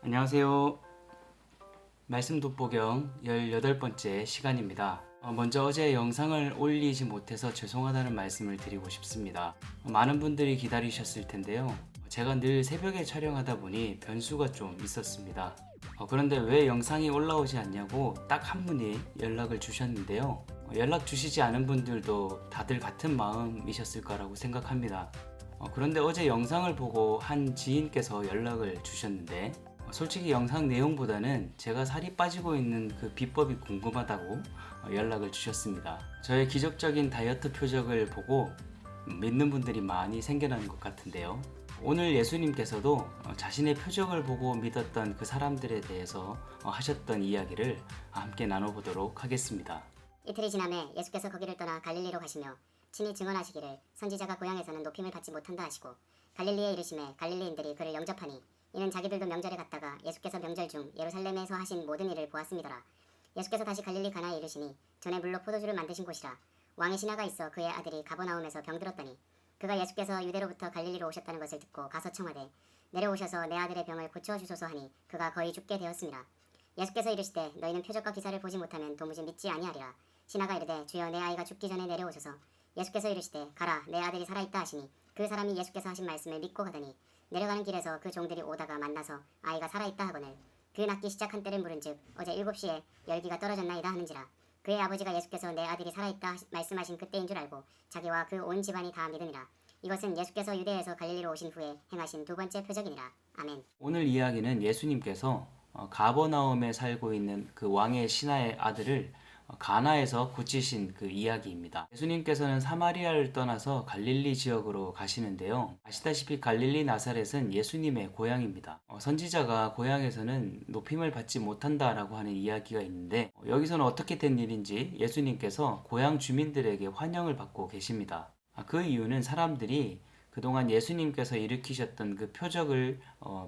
안녕하세요. 말씀 돋보경 18번째 시간입니다. 먼저 어제 영상을 올리지 못해서 죄송하다는 말씀을 드리고 싶습니다. 많은 분들이 기다리셨을 텐데요. 제가 늘 새벽에 촬영하다 보니 변수가 좀 있었습니다. 그런데 왜 영상이 올라오지 않냐고 딱 한 분이 연락을 주셨는데요. 연락 주시지 않은 분들도 다들 같은 마음이셨을 거라고 생각합니다. 그런데 어제 영상을 보고 한 지인께서 연락을 주셨는데 솔직히 영상 내용보다는 제가 살이 빠지고 있는 그 비법이 궁금하다고 연락을 주셨습니다. 저의 기적적인 다이어트 표적을 보고 믿는 분들이 많이 생겨나는 것 같은데요. 오늘 예수님께서도 자신의 표적을 보고 믿었던 그 사람들에 대해서 하셨던 이야기를 함께 나눠보도록 하겠습니다. 이틀이 지남에 예수께서 거기를 떠나 갈릴리로 가시며 친히 증언하시기를 선지자가 고향에서는 높임을 받지 못한다 하시고 갈릴리에 이르심에 갈릴리인들이 그를 영접하니 이는 자기들도 명절에 갔다가 예수께서 명절 중 예루살렘에서 하신 모든 일을 보았음이더라. 예수께서 다시 갈릴리 가나에 이르시니 전에 물로 포도주를 만드신 곳이라. 왕의 신하가 있어 그의 아들이 가버나움에서 병들었더니 그가 예수께서 유대로부터 갈릴리로 오셨다는 것을 듣고 가서 청하되 내려오셔서 내 아들의 병을 고쳐주소서 하니 그가 거의 죽게 되었습니다. 예수께서 이르시되 너희는 표적과 기사를 보지 못하면 도무지 믿지 아니하리라. 신하가 이르되 주여 내 아이가 죽기 전에 내려오소서. 예수께서 이르시되 가라 내 아들이 살아있다 하시니 그 사람이 예수께서 하신 말씀을 믿고 가더니 내려가는 길에서 그 종들이 오다가 만나서 아이가 살아있다 하거늘 그 낫기 시작한 때를 물은즉 어제 7시에 열기가 떨어졌나이다 하는지라. 그의 아버지가 예수께서 내 아들이 살아있다 말씀하신 그때인 줄 알고 자기와 그 온 집안이 다 믿으니라. 이것은 예수께서 유대에서 갈릴리로 오신 후에 행하신 두 번째 표적이니라. 아멘. 오늘 이야기는 예수님께서 가버나움에 살고 있는 그 왕의 신하의 아들을 가나에서 고치신 그 이야기입니다. 예수님께서는 사마리아를 떠나서 갈릴리 지역으로 가시는데요. 아시다시피 갈릴리 나사렛은 예수님의 고향입니다. 선지자가 고향에서는 높임을 받지 못한다라고 하는 이야기가 있는데 여기서는 어떻게 된 일인지 예수님께서 고향 주민들에게 환영을 받고 계십니다. 그 이유는 사람들이 그동안 예수님께서 일으키셨던 그 표적을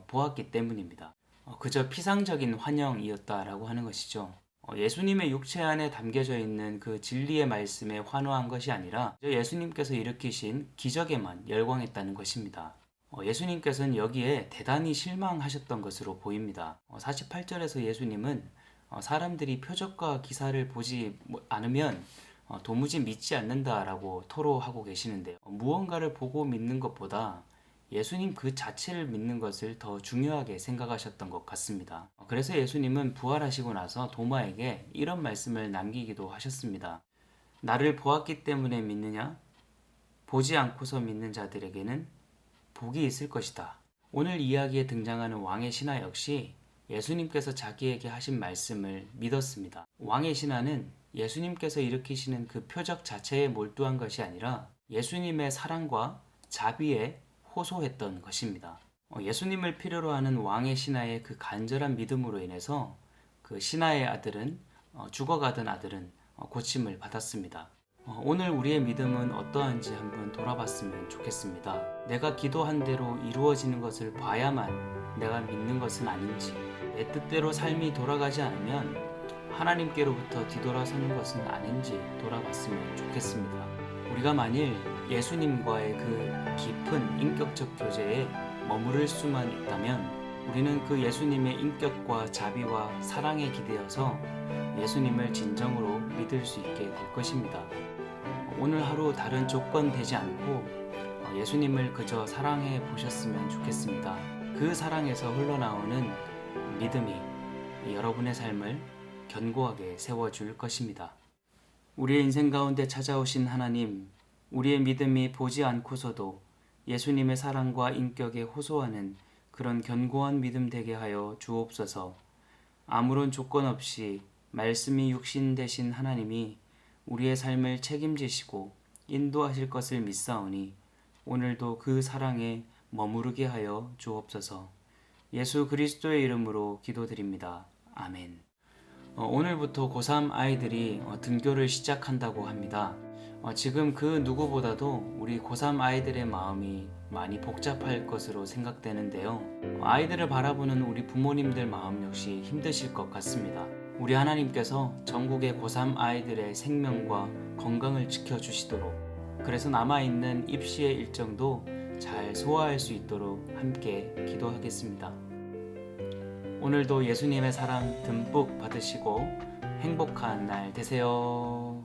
보았기 때문입니다. 그저 피상적인 환영이었다라고 하는 것이죠. 예수님의 육체 안에 담겨져 있는 그 진리의 말씀에 환호한 것이 아니라 예수님께서 일으키신 기적에만 열광했다는 것입니다. 예수님께서는 여기에 대단히 실망하셨던 것으로 보입니다. 48절에서 예수님은 사람들이 표적과 기사를 보지 않으면 도무지 믿지 않는다라고 토로하고 계시는데요. 무언가를 보고 믿는 것보다 예수님 그 자체를 믿는 것을 더 중요하게 생각하셨던 것 같습니다. 그래서 예수님은 부활하시고 나서 도마에게 이런 말씀을 남기기도 하셨습니다. 나를 보았기 때문에 믿느냐? 보지 않고서 믿는 자들에게는 복이 있을 것이다. 오늘 이야기에 등장하는 왕의 신하 역시 예수님께서 자기에게 하신 말씀을 믿었습니다. 왕의 신하는 예수님께서 일으키시는 그 표적 자체에 몰두한 것이 아니라 예수님의 사랑과 자비에 호소했던 것입니다. 예수님을 필요로 하는 왕의 신하의 그 간절한 믿음으로 인해서 그 신하의 아들은 죽어가던 아들은 고침을 받았습니다. 오늘 우리의 믿음은 어떠한지 한번 돌아봤으면 좋겠습니다. 내가 기도한 대로 이루어지는 것을 봐야만 내가 믿는 것은 아닌지, 내 뜻대로 삶이 돌아가지 않으면 하나님께로부터 뒤돌아서는 것은 아닌지 돌아봤으면 좋겠습니다. 우리가 만일 예수님과의 그 깊은 인격적 교제에 머무를 수만 있다면 우리는 그 예수님의 인격과 자비와 사랑에 기대어서 예수님을 진정으로 믿을 수 있게 될 것입니다. 오늘 하루 다른 조건 되지 않고 예수님을 그저 사랑해 보셨으면 좋겠습니다. 그 사랑에서 흘러나오는 믿음이 여러분의 삶을 견고하게 세워줄 것입니다. 우리의 인생 가운데 찾아오신 하나님, 우리의 믿음이 보지 않고서도 예수님의 사랑과 인격에 호소하는 그런 견고한 믿음 되게 하여 주옵소서. 아무런 조건 없이 말씀이 육신 되신 하나님이 우리의 삶을 책임지시고 인도하실 것을 믿사오니 오늘도 그 사랑에 머무르게 하여 주옵소서. 예수 그리스도의 이름으로 기도드립니다. 아멘. 오늘부터 고3 아이들이 등교를 시작한다고 합니다. 지금 그 누구보다도 우리 고3 아이들의 마음이 많이 복잡할 것으로 생각되는데요. 아이들을 바라보는 우리 부모님들 마음 역시 힘드실 것 같습니다. 우리 하나님께서 전국의 고3 아이들의 생명과 건강을 지켜주시도록, 그래서 남아있는 입시의 일정도 잘 소화할 수 있도록 함께 기도하겠습니다. 오늘도 예수님의 사랑 듬뿍 받으시고 행복한 날 되세요.